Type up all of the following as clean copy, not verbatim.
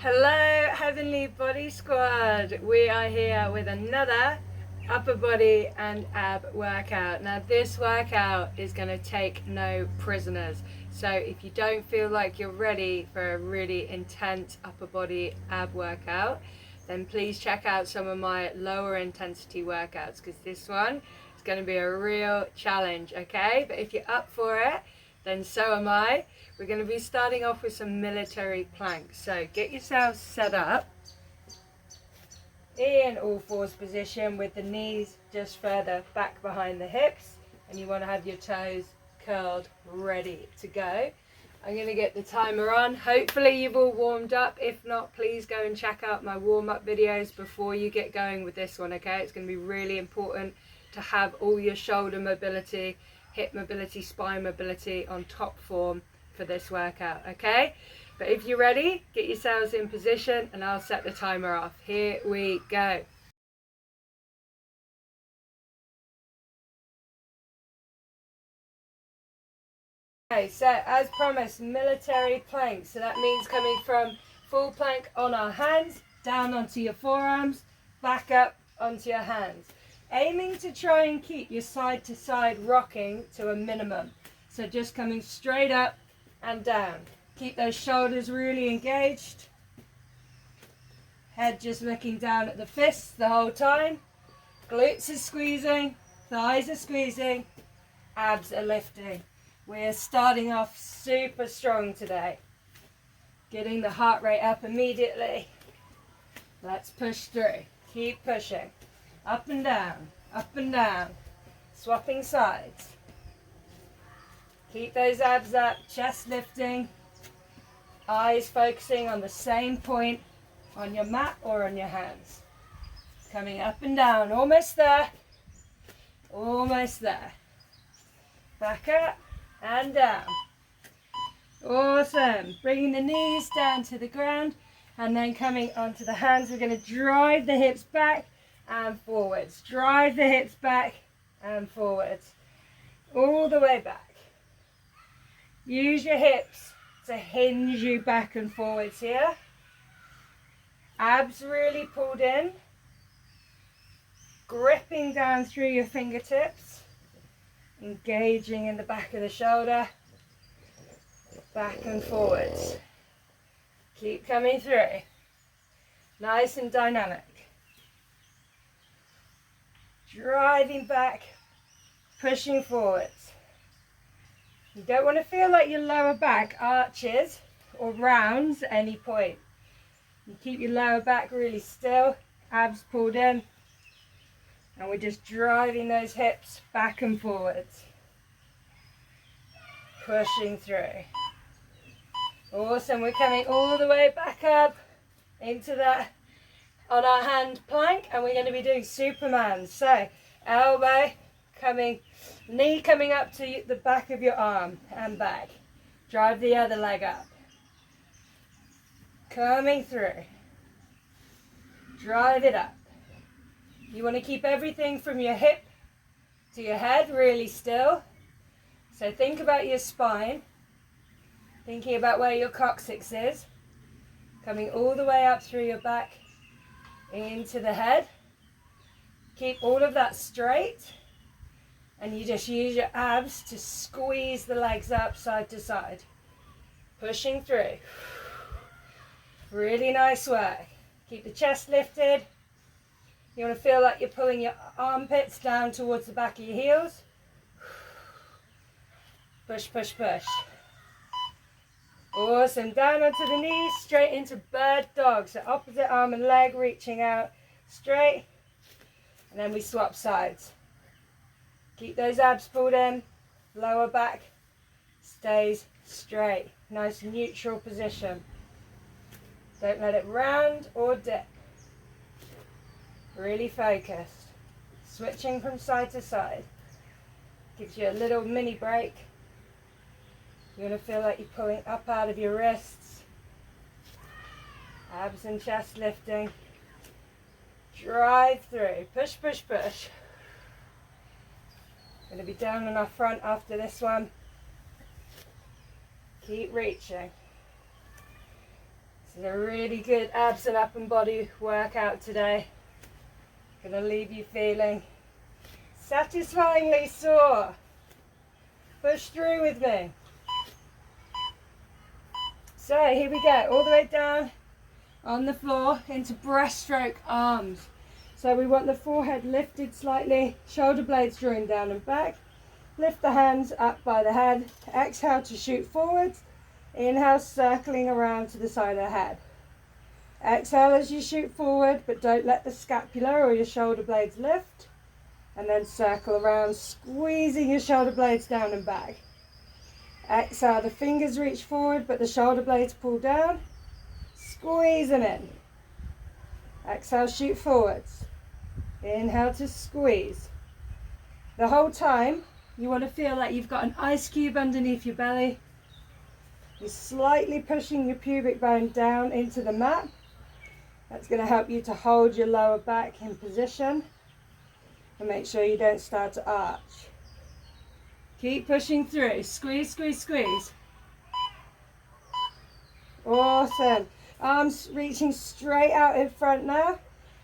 Hello Heavenly Body Squad, we are here with another upper body and ab workout. Now this workout is going to take no prisoners, so if you don't feel like you're ready for a really intense upper body ab workout, then please check out some of my lower intensity workouts, because this one is going to be a real challenge, okay? But if you're up for it, then so am I. We're going to be starting off with some military planks. So get yourself set up in all fours position with the knees just further back behind the hips, and you want to have your toes curled, ready to go. I'm going to get the timer on. Hopefully you've all warmed up. If not, please go and check out my warm-up videos before you get going with this one, okay? It's going to be really important to have all your shoulder mobility, hip mobility, spine mobility on top form for this workout, okay? But if you're ready, get yourselves in position and I'll set the timer off. Here we go. Okay, so as promised, military plank. So that means coming from full plank on our hands, down onto your forearms, back up onto your hands. Aiming to try and keep your side to side rocking to a minimum. So just coming straight up and down. Keep those shoulders really engaged. Head just looking down at the fists the whole time. Glutes are squeezing, thighs are squeezing, abs are lifting. We're starting off super strong today. Getting the heart rate up immediately. Let's push through. Keep pushing. Up and down, up and down. Swapping sides. Keep those abs up, chest lifting. Eyes focusing on the same point on your mat or on your hands. Coming up and down, almost there. Almost there. Back up and down. Awesome. Bringing the knees down to the ground and then coming onto the hands. We're going to drive the hips back and forwards. Drive the hips back and forwards. All the way back. Use your hips to hinge you back and forwards here. Abs really pulled in. Gripping down through your fingertips. Engaging in the back of the shoulder. Back and forwards. Keep coming through. Nice and dynamic. Driving back, pushing forwards. You don't want to feel like your lower back arches or rounds at any point. You keep your lower back really still, abs pulled in, and we're just driving those hips back and forwards. Pushing through. Awesome, we're coming all the way back up into that on our hand plank, and we're going to be doing Superman. So elbow coming, knee coming up to the back of your arm and back. Drive the other leg up. Coming through. Drive it up. You want to keep everything from your hip to your head really still. So think about your spine. Thinking about where your coccyx is. Coming all the way up through your back into the head. Keep all of that straight. And you just use your abs to squeeze the legs up side to side. Pushing through. Really nice work. Keep the chest lifted. You want to feel like you're pulling your armpits down towards the back of your heels. Push, push, push. Awesome. Down onto the knees, straight into bird dog. So opposite arm and leg reaching out straight. And then we swap sides. Keep those abs pulled in. Lower back stays straight. Nice neutral position. Don't let it round or dip. Really focused. Switching from side to side. Gives you a little mini break. You're going to feel like you're pulling up out of your wrists. Abs and chest lifting. Drive through. Push, push, push. Going to be down on our front after this one. Keep reaching. This is a really good abs and upper body workout today. Gonna leave you feeling satisfyingly sore. Push through with me. So here we go, all the way down on the floor into breaststroke arms. So we want the forehead lifted slightly, shoulder blades drawing down and back. Lift the hands up by the head. Exhale to shoot forwards. Inhale, circling around to the side of the head. Exhale as you shoot forward, but don't let the scapula or your shoulder blades lift. And then circle around, squeezing your shoulder blades down and back. Exhale, the fingers reach forward, but the shoulder blades pull down. Squeeze them in. Exhale, shoot forwards. Inhale to squeeze. The whole time, you want to feel like you've got an ice cube underneath your belly. You're slightly pushing your pubic bone down into the mat. That's going to help you to hold your lower back in position. And make sure you don't start to arch. Keep pushing through. Squeeze, squeeze, squeeze. Awesome. Arms reaching straight out in front now.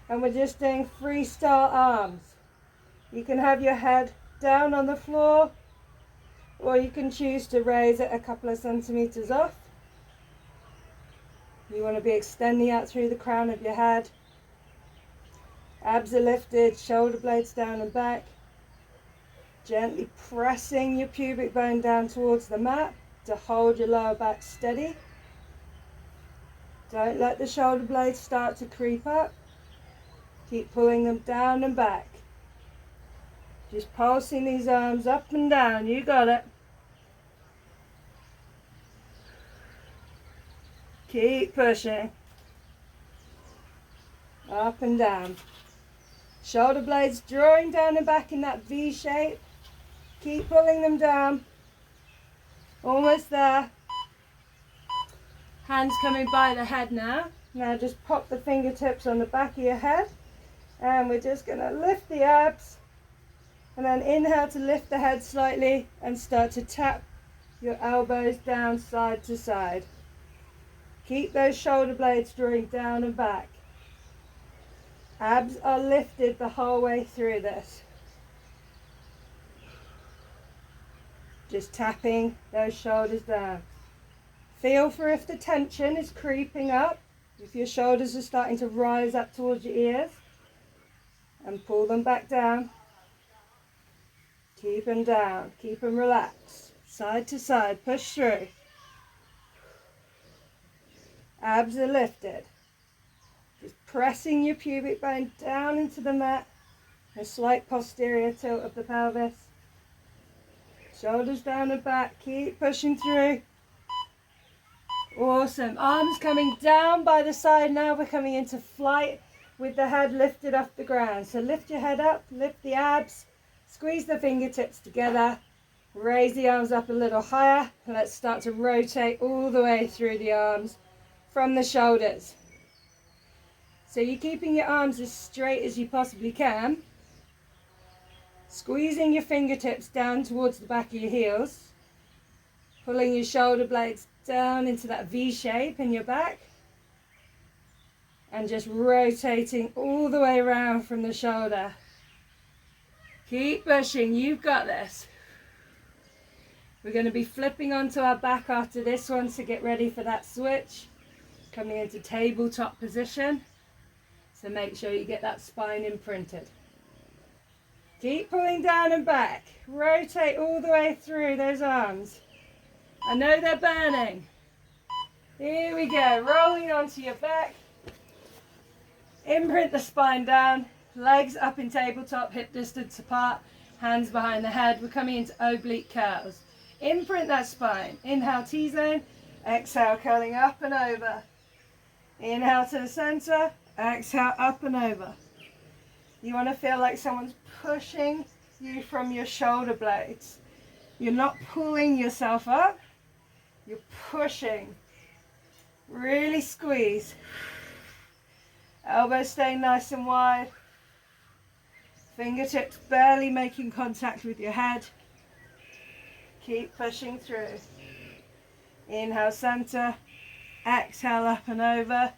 And we're just doing freestyle arms. You can have your head down on the floor, or you can choose to raise it a couple of centimeters off. You want to be extending out through the crown of your head. Abs are lifted, shoulder blades down and back. Gently pressing your pubic bone down towards the mat to hold your lower back steady. Don't let the shoulder blades start to creep up. Keep pulling them down and back. Just pulsing these arms up and down. You got it. Keep pushing. Up and down. Shoulder blades drawing down and back in that V shape. Keep pulling them down. Almost there. Hands coming by the head now. Now just pop the fingertips on the back of your head. And we're just going to lift the abs. And then inhale to lift the head slightly and start to tap your elbows down side to side. Keep those shoulder blades drawing down and back. Abs are lifted the whole way through this. Just tapping those shoulders down. Feel for if the tension is creeping up, if your shoulders are starting to rise up towards your ears, and pull them back down. Keep them down, keep them relaxed. Side to side, push through. Abs are lifted. Just pressing your pubic bone down into the mat. A slight posterior tilt of the pelvis. Shoulders down and back, keep pushing through. Awesome, arms coming down by the side now. We're coming into flight with the head lifted off the ground. So lift your head up, lift the abs. Squeeze the fingertips together, raise the arms up a little higher, and let's start to rotate all the way through the arms from the shoulders. So you're keeping your arms as straight as you possibly can, squeezing your fingertips down towards the back of your heels, pulling your shoulder blades down into that V shape in your back, and just rotating all the way around from the shoulder. Keep pushing, you've got this. We're going to be flipping onto our back after this one, so get ready for that switch. Coming into tabletop position. So make sure you get that spine imprinted. Keep pulling down and back. Rotate all the way through those arms. I know they're burning. Here we go, rolling onto your back. Imprint the spine down. Legs up in tabletop, hip distance apart, hands behind the head. We're coming into oblique curls. Imprint that spine. Inhale, T-zone. Exhale, curling up and over. Inhale to the center. Exhale, up and over. You want to feel like someone's pushing you from your shoulder blades. You're not pulling yourself up. You're pushing. Really squeeze. Elbows staying nice and wide. Fingertips barely making contact with your head. Keep pushing through. Inhale, center. Exhale up and over.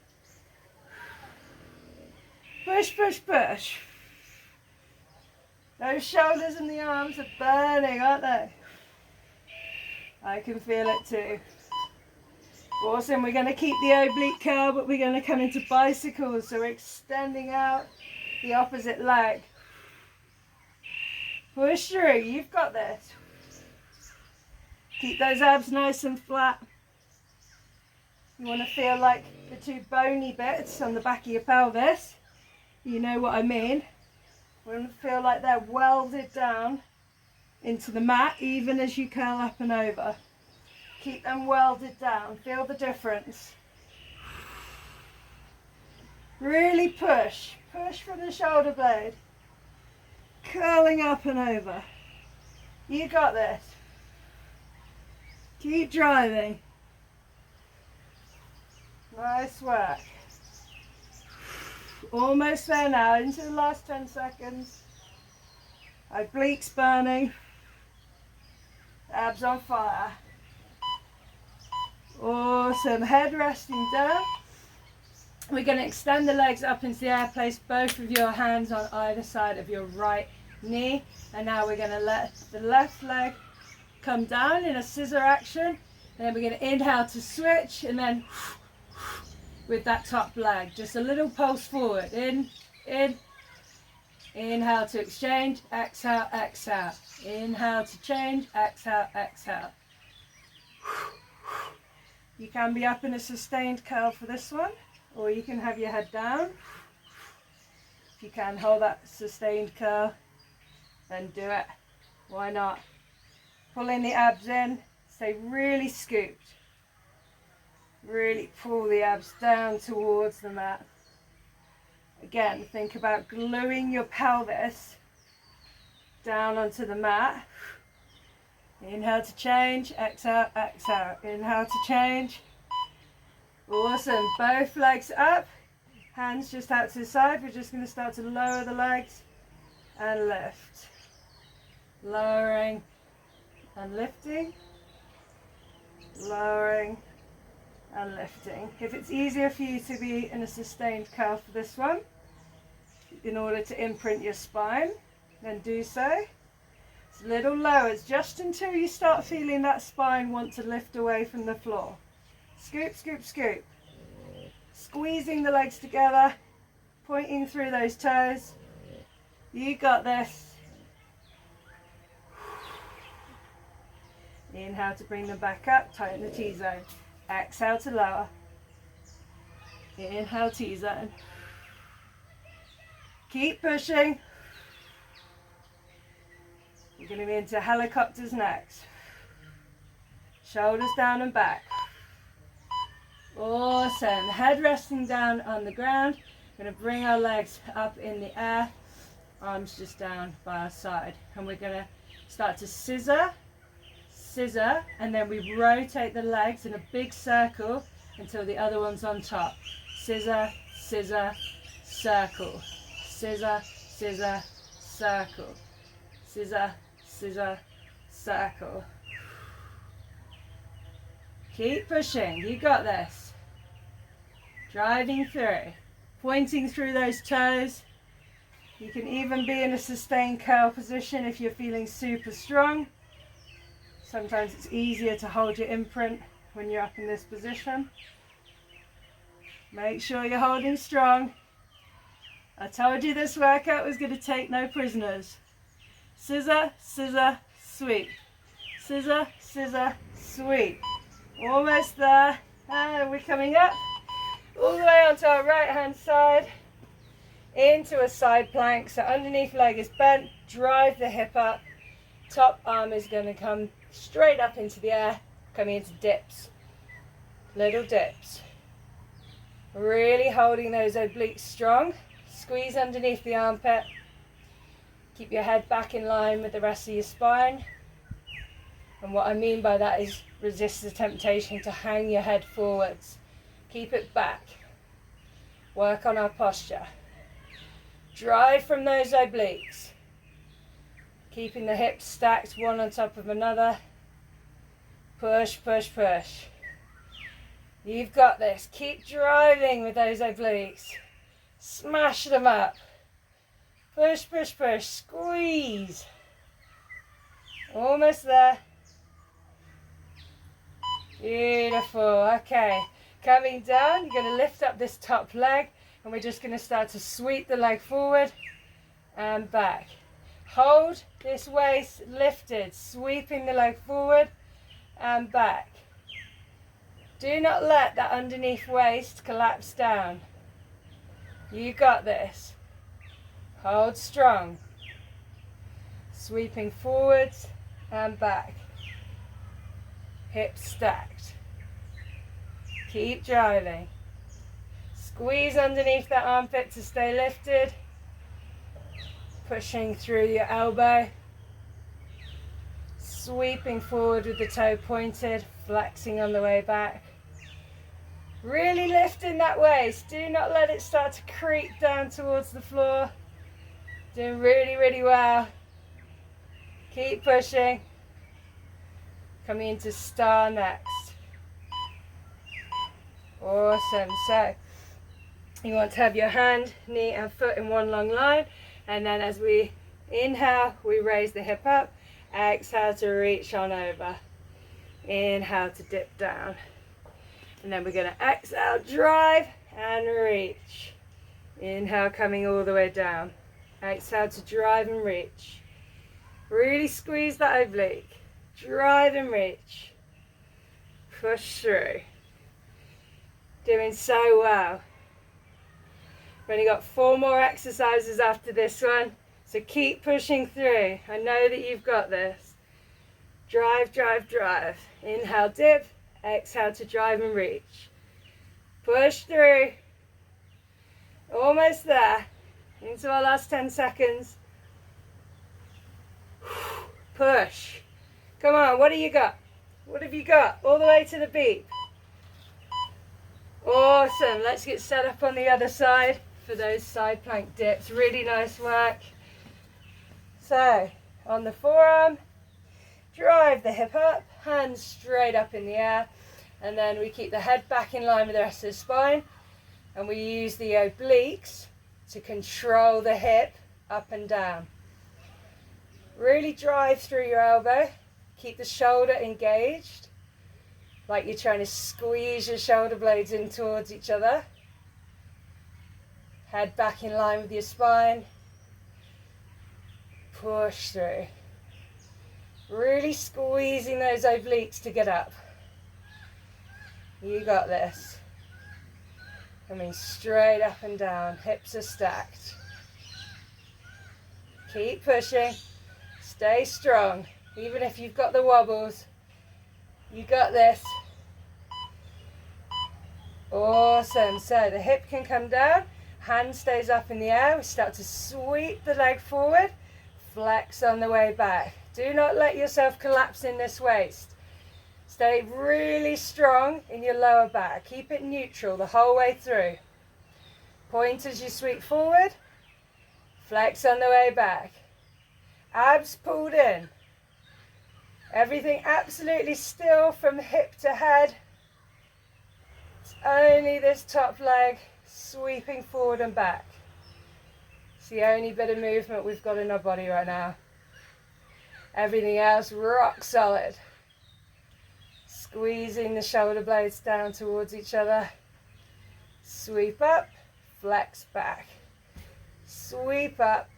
Push, push, push. Those shoulders and the arms are burning, aren't they? I can feel it too. Awesome, we're going to keep the oblique curl, but we're going to come into bicycles. So we're extending out the opposite leg. Push through, you've got this. Keep those abs nice and flat. You want to feel like the two bony bits on the back of your pelvis. You know what I mean. We want to feel like they're welded down into the mat, even as you curl up and over. Keep them welded down. Feel the difference. Really push. Push from the shoulder blade. Curling up and over. You got this. Keep driving. Nice work. Almost there now, into the last 10 seconds. Obliques burning. Abs on fire. Awesome. Head resting down. We're going to extend the legs up into the air. Place both of your hands on either side of your right knee. And now we're going to let the left leg come down in a scissor action. And then we're going to inhale to switch, and then with that top leg, just a little pulse forward. In. Inhale to exchange, exhale, exhale. Inhale to change, exhale, exhale. You can be up in a sustained curl for this one, or you can have your head down. If you can hold that sustained curl, then do it. Why not? Pulling the abs in, stay really scooped. Really pull the abs down towards the mat. Again, think about gluing your pelvis down onto the mat. Inhale to change, exhale, exhale. Inhale to change. Awesome. Both legs up, hands just out to the side. We're just going to start to lower the legs and lift. Lowering and lifting. Lowering and lifting. If it's easier for you to be in a sustained curl for this one, in order to imprint your spine, then do so. It's a little lower, it's just until you start feeling that spine want to lift away from the floor. Scoop, scoop, scoop. Squeezing the legs together, pointing through those toes. You got this. Inhale to bring them back up, tighten the T-zone. Exhale to lower. Inhale, T-zone. Keep pushing. We're going to be into helicopters next. Shoulders down and back. Awesome. Head resting down on the ground. We're going to bring our legs up in the air. Arms just down by our side. And we're going to start to scissor, and then we rotate the legs in a big circle until the other one's on top. Scissor, scissor, circle. Scissor, scissor, circle. Scissor, scissor, circle. Keep pushing, you got this. Driving through, pointing through those toes. You can even be in a sustained curl position if you're feeling super strong. Sometimes it's easier to hold your imprint when you're up in this position. Make sure you're holding strong. I told you this workout was going to take no prisoners. Scissor, scissor, sweep. Scissor, scissor, sweep. Almost there. And we're coming up all the way onto our right hand side into a side plank. So underneath leg is bent, drive the hip up. Top arm is going to come straight up into the air, coming into dips. Little dips. Really holding those obliques strong. Squeeze underneath the armpit. Keep your head back in line with the rest of your spine. And what I mean by that is resist the temptation to hang your head forwards. Keep it back. Work on our posture. Drive from those obliques. Keeping the hips stacked one on top of another. Push, push, push. You've got this. Keep driving with those obliques. Smash them up. Push, push, push. Squeeze. Almost there. Beautiful. Okay. Coming down, you're going to lift up this top leg, and we're just going to start to sweep the leg forward and back. Hold this waist lifted, sweeping the leg forward and back. Do not let that underneath waist collapse down. You got this. Hold strong. Sweeping forwards and back. Hips stacked. Keep driving. Squeeze underneath that armpit to stay lifted. Pushing through your elbow. Sweeping forward with the toe pointed, flexing on the way back. Really lifting that waist. Do not let it start to creep down towards the floor. Doing really, really well. Keep pushing. Coming into star next. Awesome. So you want to have your hand, knee and foot in one long line, and then as we inhale, we raise the hip up. Exhale to reach on over. Inhale to dip down. And then we're going to exhale, drive and reach. Inhale, coming all the way down. Exhale to drive and reach. Really squeeze that oblique. Drive and reach. Push through. Doing so well. We've only got 4 more exercises after this one, so keep pushing through. I know that you've got this. Drive, drive, drive. Inhale, dip. Exhale to drive and reach. Push through. Almost there. Into our last 10 seconds. Push. Come on, what do you got? What have you got? All the way to the beat. Awesome. Let's get set up on the other side for those side plank dips. Really nice work. So, on the forearm, drive the hip up, hands straight up in the air, and then we keep the head back in line with the rest of the spine, and we use the obliques to control the hip up and down. Really drive through your elbow. Keep the shoulder engaged, like you're trying to squeeze your shoulder blades in towards each other. Head back in line with your spine. Push through. Really squeezing those obliques to get up. You got this. Coming straight up and down. Hips are stacked. Keep pushing. Stay strong. Even if you've got the wobbles, you got this. Awesome. So the hip can come down. Hand stays up in the air. We start to sweep the leg forward. Flex on the way back. Do not let yourself collapse in this waist. Stay really strong in your lower back. Keep it neutral the whole way through. Point as you sweep forward. Flex on the way back. Abs pulled in. Everything absolutely still from hip to head. It's only this top leg sweeping forward and back. It's the only bit of movement we've got in our body right now. Everything else rock solid. Squeezing the shoulder blades down towards each other. Sweep up, flex back. Sweep up,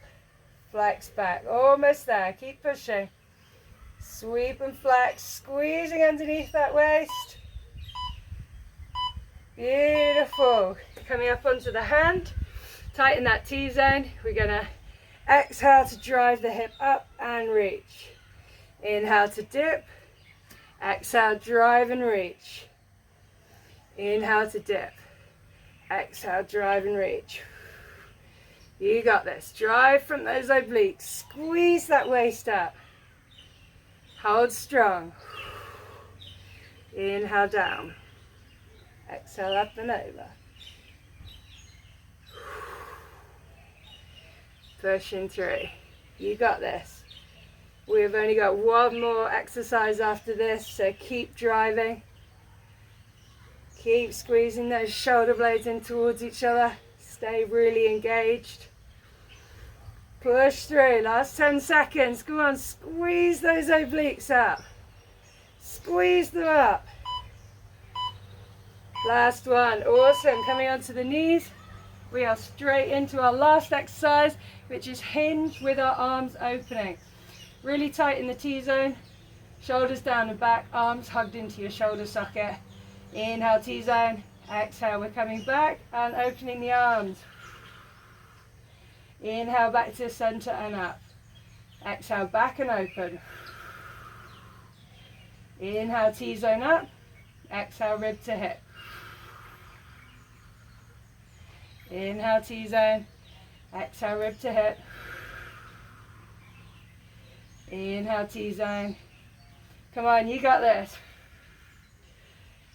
flex back. Almost there. Keep pushing. Sweep and flex, squeezing underneath that waist. Beautiful. Coming up onto the hand. Tighten that T-zone. We're going to exhale to drive the hip up and reach. Inhale to dip. Exhale, drive and reach. Inhale to dip. Exhale, drive and reach. You got this. Drive from those obliques. Squeeze that waist up. Hold strong. Inhale down. Exhale up and over. Pushing through. You got this. We've only got 1 more exercise after this, so keep driving. Keep squeezing those shoulder blades in towards each other. Stay really engaged. Push through. Last 10 seconds. Come on, squeeze those obliques up. Squeeze them up. Last one. Awesome. Coming onto the knees. We are straight into our last exercise, which is hinge with our arms opening. Really tight in the T-zone. Shoulders down and back, arms hugged into your shoulder socket. Inhale, T-zone. Exhale, we're coming back and opening the arms. Inhale, back to the center and up. Exhale, back and open. Inhale, T-zone up. Exhale, rib to hip. Inhale, T-zone. Exhale, rib to hip. Inhale, T-zone. Come on, you got this.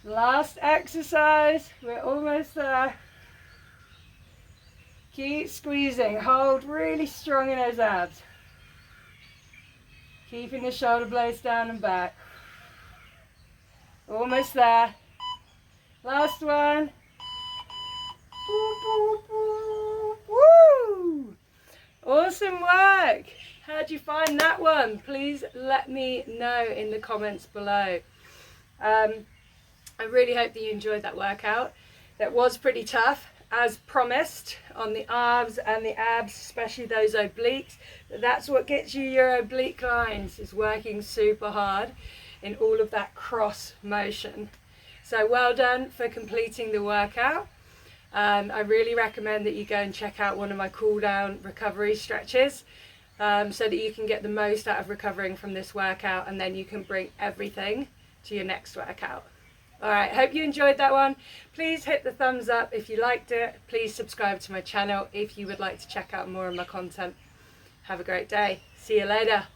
Last exercise. We're almost there. Keep squeezing. Hold really strong in those abs. Keeping the shoulder blades down and back. Almost there. Last one. Woo! Awesome work. How'd you find that one? Please let me know in the comments below. I really hope that you enjoyed that workout. That was pretty tough, as promised, on the arms and the abs, especially those obliques. But that's what gets you your oblique lines, is working super hard in all of that cross motion. So well done for completing the workout. I really recommend that you go and check out one of my Cooldown recovery stretches, so that you can get the most out of recovering from this workout, and then you can bring everything to your next workout. Alright, hope you enjoyed that one. Please hit the thumbs up if you liked it. Please subscribe to my channel if you would like to check out more of my content. Have a great day. See you later.